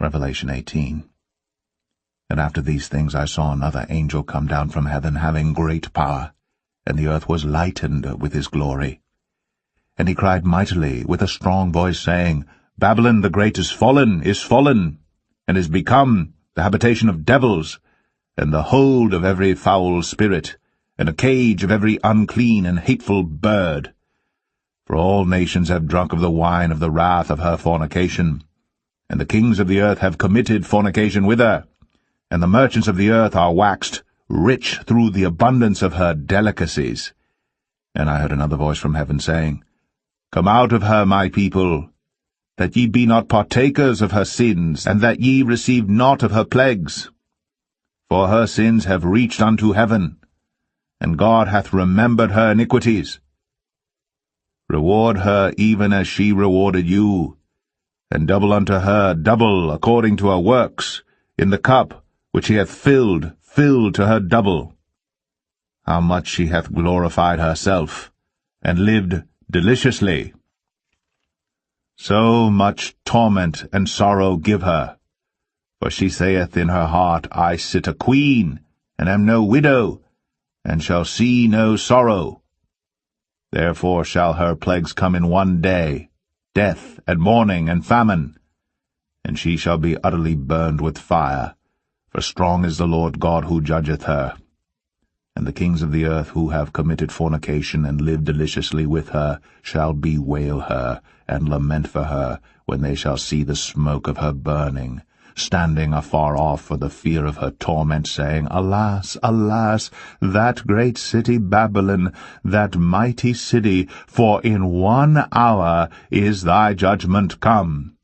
Revelation 18. And after these things I saw another angel come down from heaven, having great power, and the earth was lightened with his glory. And he cried mightily with a strong voice, saying, Babylon the great is fallen, and is become the habitation of devils, and the hold of every foul spirit, and a cage of every unclean and hateful bird. For all nations have drunk of the wine of the wrath of her fornication, and the kings of the earth have committed fornication with her, and the merchants of the earth are waxed rich through the abundance of her delicacies. And I heard another voice from heaven saying, Come out of her, my people, that ye be not partakers of her sins, and that ye receive not of her plagues. For her sins have reached unto heaven, and God hath remembered her iniquities. Reward her even as she rewarded you, and double unto her double according to her works, in the cup which she hath filled to her double. How much she hath glorified herself, and lived deliciously. So much torment and sorrow give her, for she saith in her heart, I sit a queen, and am no widow, and shall see no sorrow. Therefore shall her plagues come in one day, death, and mourning, and famine, and she shall be utterly burned with fire, for strong is the Lord God who judgeth her. And the kings of the earth who have committed fornication and lived deliciously with her shall bewail her, and lament for her, when they shall see the smoke of her burning, standing afar off for the fear of her torment, saying, Alas, alas, that great city Babylon, that mighty city, for in 1 hour is thy judgment come.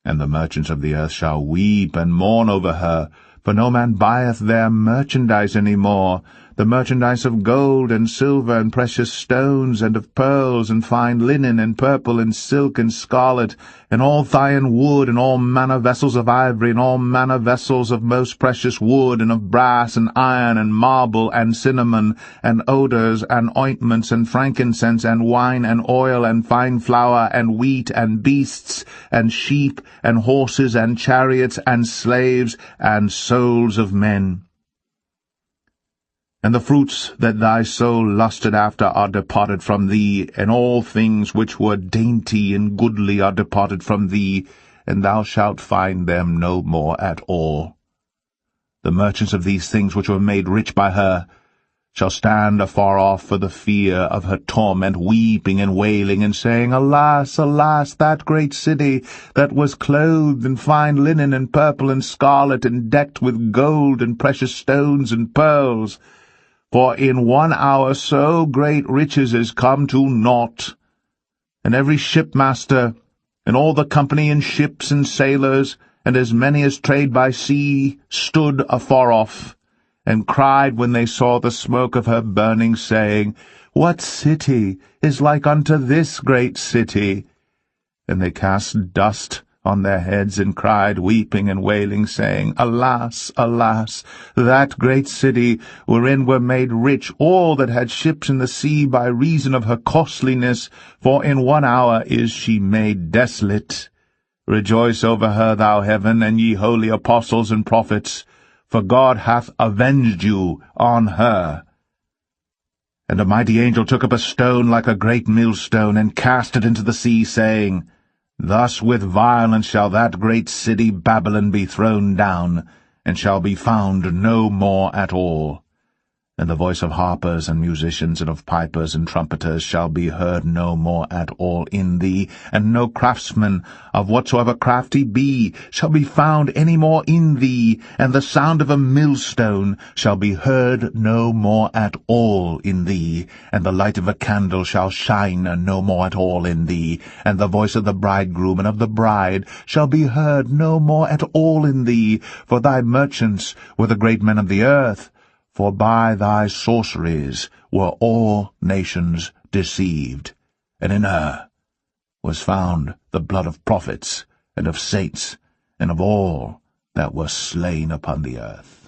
And the merchants of the earth shall weep and mourn over her, for no man buyeth their merchandise any more, the merchandise of gold and silver and precious stones, and of pearls and fine linen and purple and silk and scarlet, and all Thyan wood, and all manner vessels of ivory, and all manner vessels of most precious wood, and of brass and iron and marble and cinnamon, and odours and ointments and frankincense and wine and oil and fine flour and wheat and beasts and sheep and horses and chariots and slaves and souls of men. And the fruits that thy soul lusted after are departed from thee, and all things which were dainty and goodly are departed from thee, and thou shalt find them no more at all. The merchants of these things which were made rich by her shall stand afar off for the fear of her torment, weeping and wailing, and saying, Alas, alas, that great city, that was clothed in fine linen and purple and scarlet, and decked with gold and precious stones and pearls. For in 1 hour so great riches is come to naught. And every shipmaster, and all the company in ships and sailors, and as many as trade by sea, stood afar off, and cried when they saw the smoke of her burning, saying, What city is like unto this great city? And they cast dust on their heads, and cried, weeping and wailing, saying, Alas, alas, that great city, wherein were made rich all that had ships in the sea by reason of her costliness, for in 1 hour is she made desolate. Rejoice over her, thou heaven, and ye holy apostles and prophets, for God hath avenged you on her. And a mighty angel took up a stone like a great millstone, and cast it into the sea, saying, Thus with violence shall that great city Babylon be thrown down, and shall be found no more at all. And the voice of harpers and musicians, and of pipers and trumpeters, shall be heard no more at all in thee, and no craftsman, of whatsoever craft he be, shall be found any more in thee, and the sound of a millstone shall be heard no more at all in thee, and the light of a candle shall shine no more at all in thee, and the voice of the bridegroom and of the bride shall be heard no more at all in thee, for thy merchants were the great men of the earth. For by thy sorceries were all nations deceived, and in her was found the blood of prophets, and of saints, and of all that were slain upon the earth.